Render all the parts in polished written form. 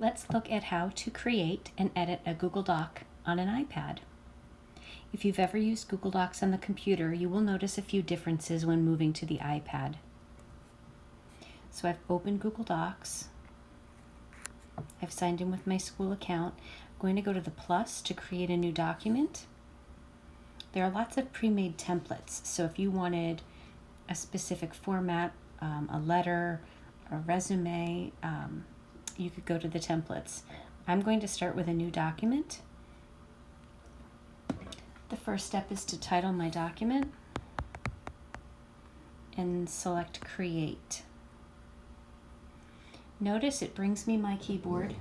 Let's look at how to create and edit a Google Doc on an iPad. If you've ever used Google Docs on the computer, you will notice a few differences when moving to the iPad. So I've opened Google Docs. I've signed in with my school account. I'm going to go to the plus to create a new document. There are lots of pre-made templates, so if you wanted a specific format, a letter, a resume, you could go to the templates. I'm going to start with a new document. The first step is to title my document and select Create. Notice it brings me my keyboard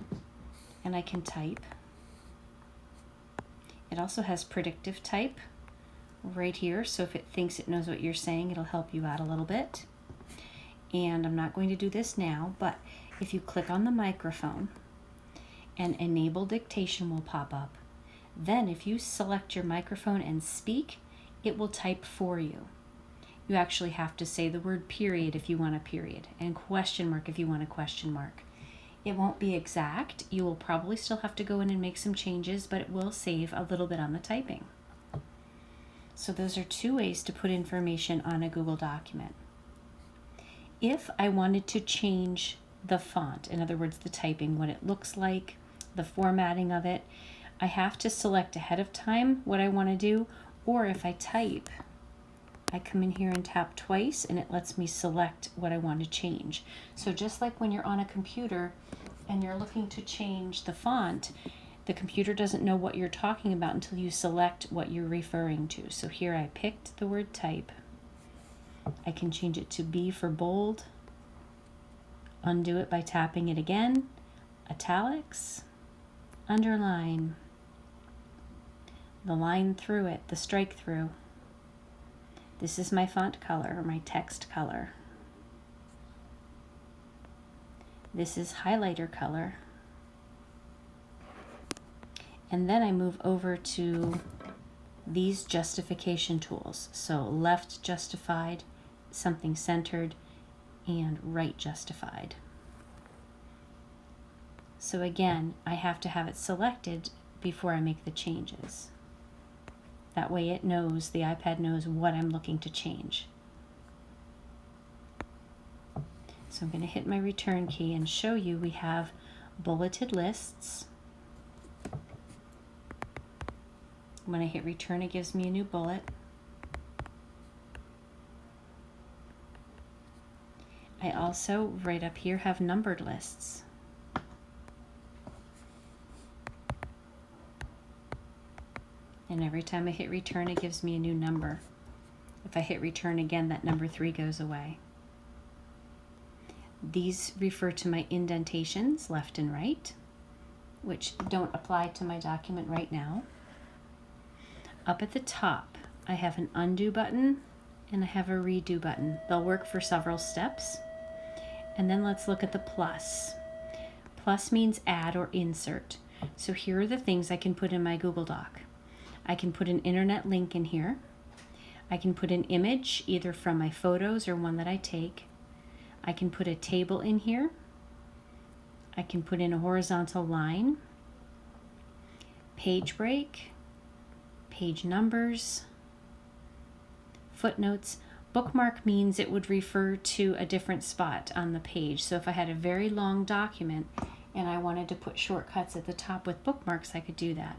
and I can type. It also has predictive type right here, so if it thinks it knows what you're saying, it'll help you out a little bit. And I'm not going to do this now, but if you click on the microphone, and enable dictation will pop up. Then if you select your microphone and speak, it will type for you. You actually have to say the word period if you want a period, and question mark if you want a question mark. It won't be exact. You will probably still have to go in and make some changes, but it will save a little bit on the typing. So those are two ways to put information on a Google document. If I wanted to change the font, in other words, the typing, what it looks like, the formatting of it, I have to select ahead of time what I want to do, or if I type, I come in here and tap twice and it lets me select what I want to change. So just like when you're on a computer and you're looking to change the font, the computer doesn't know what you're talking about until you select what you're referring to. So here I picked the word type. I can change it to B for bold, undo it by tapping it again, italics, underline, the line through it, the strike through. This is my font color, or my text color. This is highlighter color. And then I move over to these justification tools. So left justified, something centered, and right justified. So again, I have to have it selected before I make the changes. That way it knows, the iPad knows what I'm looking to change. So I'm going to hit my return key and show you we have bulleted lists. When I hit return, it gives me a new bullet. I also, right up here, have numbered lists. And every time I hit return, it gives me a new number. If I hit return again, that number 3 goes away. These refer to my indentations, left and right, which don't apply to my document right now. Up at the top, I have an undo button and I have a redo button. They'll work for several steps. And then let's look at the plus. Plus means add or insert. So here are the things I can put in my Google Doc. I can put an internet link in here. I can put an image either from my photos or one that I take. I can put a table in here. I can put in a horizontal line, page break, page numbers, footnotes. Bookmark means it would refer to a different spot on the page. So if I had a very long document and I wanted to put shortcuts at the top with bookmarks, I could do that.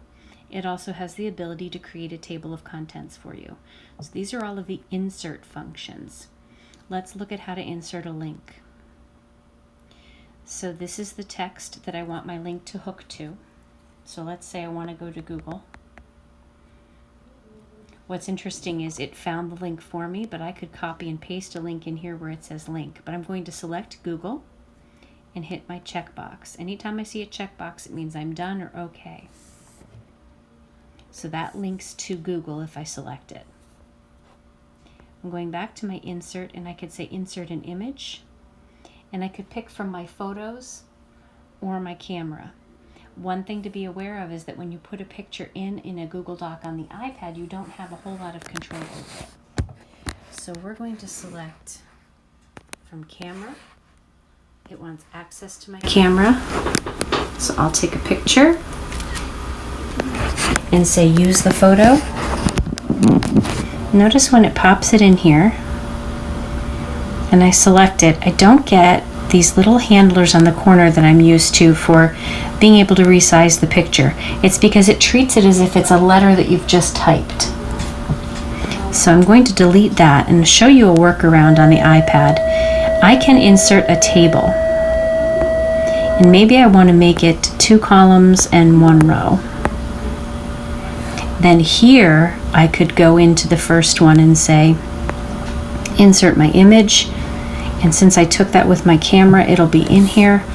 It also has the ability to create a table of contents for you. So these are all of the insert functions. Let's look at how to insert a link. So this is the text that I want my link to hook to. So let's say I want to go to Google. What's interesting is it found the link for me, but I could copy and paste a link in here where it says link. But I'm going to select Google and hit my checkbox. Anytime I see a checkbox, it means I'm done or okay. So that links to Google if I select it. I'm going back to my insert and I could say insert an image. And I could pick from my photos or my camera. One thing to be aware of is that when you put a picture in a Google Doc on the iPad, you don't have a whole lot of control over it. So we're going to select from camera. It wants access to my camera. So I'll take a picture and say use the photo. Notice when it pops it in here and I select it, I don't get these little handlers on the corner that I'm used to for being able to resize the picture. It's because it treats it as if it's a letter that you've just typed. So I'm going to delete that and show you a workaround on the iPad. I can insert a table, and maybe I want to make it 2 columns and 1 row. Then here I could go into the first one and say insert my image, and since I took that with my camera, it'll be in here,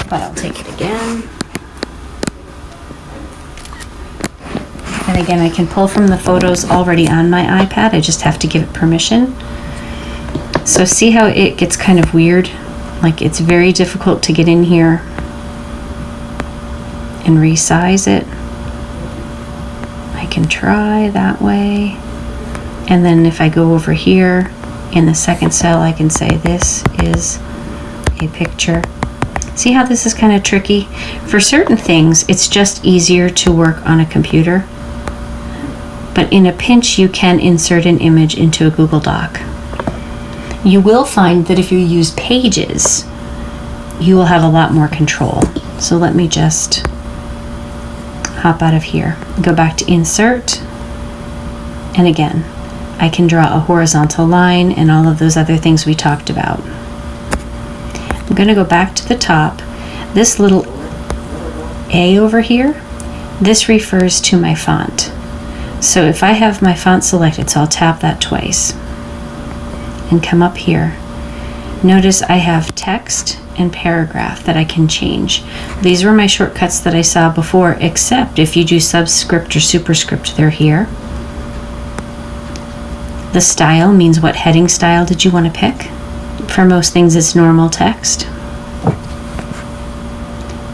but I'll take it again. And again, I can pull from the photos already on my iPad. I just have to give it permission. So see how it gets kind of weird? Like it's very difficult to get in here and resize it. I can try that way. And then if I go over here in the second cell, I can say this is a picture. See how this is kind of tricky? For certain things, it's just easier to work on a computer. But in a pinch, you can insert an image into a Google Doc. You will find that if you use Pages, you will have a lot more control. So let me just hop out of here, go back to Insert, and again, I can draw a horizontal line and all of those other things we talked about. I'm going to go back to the top. This little A over here, this refers to my font. So if I have my font selected, so I'll tap that twice and come up here. Notice I have text and paragraph that I can change. These were my shortcuts that I saw before, except if you do subscript or superscript, they're here. The style means what heading style did you want to pick. For most things, it's normal text.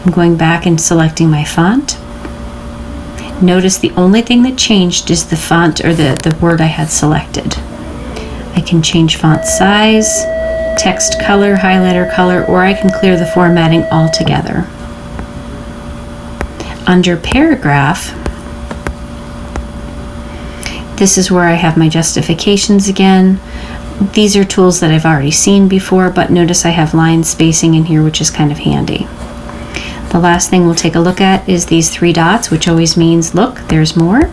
I'm going back and selecting my font. Notice the only thing that changed is the font or the word I had selected. I can change font size, text color, highlighter color, or I can clear the formatting altogether. Under paragraph, this is where I have my justifications again. These are tools that I've already seen before, but notice I have line spacing in here, which is kind of handy. The last thing we'll take a look at is these 3 dots, which always means, look, there's more.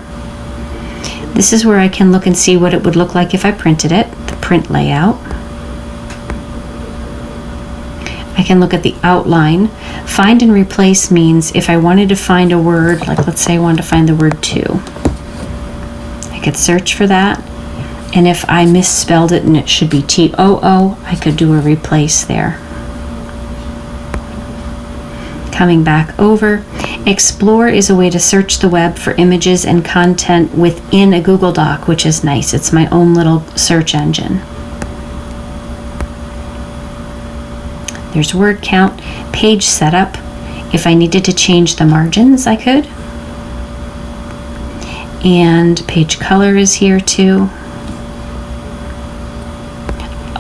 This is where I can look and see what it would look like if I printed it, the print layout. I can look at the outline. Find and replace means if I wanted to find a word, like let's say I wanted to find the word to, I could search for that. And if I misspelled it and it should be T-O-O, I could do a replace there. Coming back over, Explore is a way to search the web for images and content within a Google Doc, which is nice. It's my own little search engine. There's word count, page setup. If I needed to change the margins, I could. And page color is here too.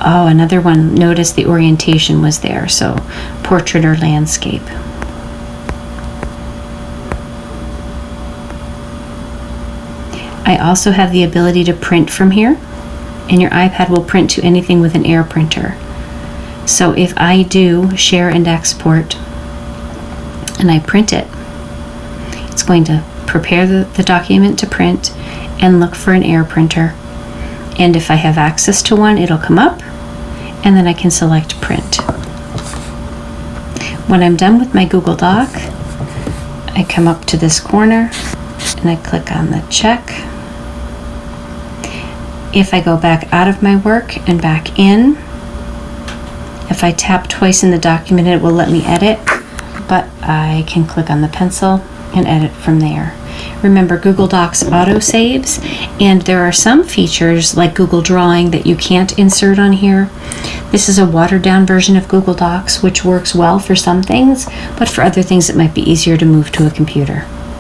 Oh, another one, notice the orientation was there, so portrait or landscape. I also have the ability to print from here, and your iPad will print to anything with an Air printer. So if I do share and export and I print it, it's going to prepare the document to print and look for an Air printer. And if I have access to one, it'll come up and then I can select print. When I'm done with my Google Doc, I come up to this corner and I click on the check. If I go back out of my work and back in, if I tap twice in the document, it will let me edit, but I can click on the pencil and edit from there. Remember, Google Docs auto saves, and there are some features like Google Drawing that you can't insert on here. This is a watered down version of Google Docs, which works well for some things, but for other things it might be easier to move to a computer.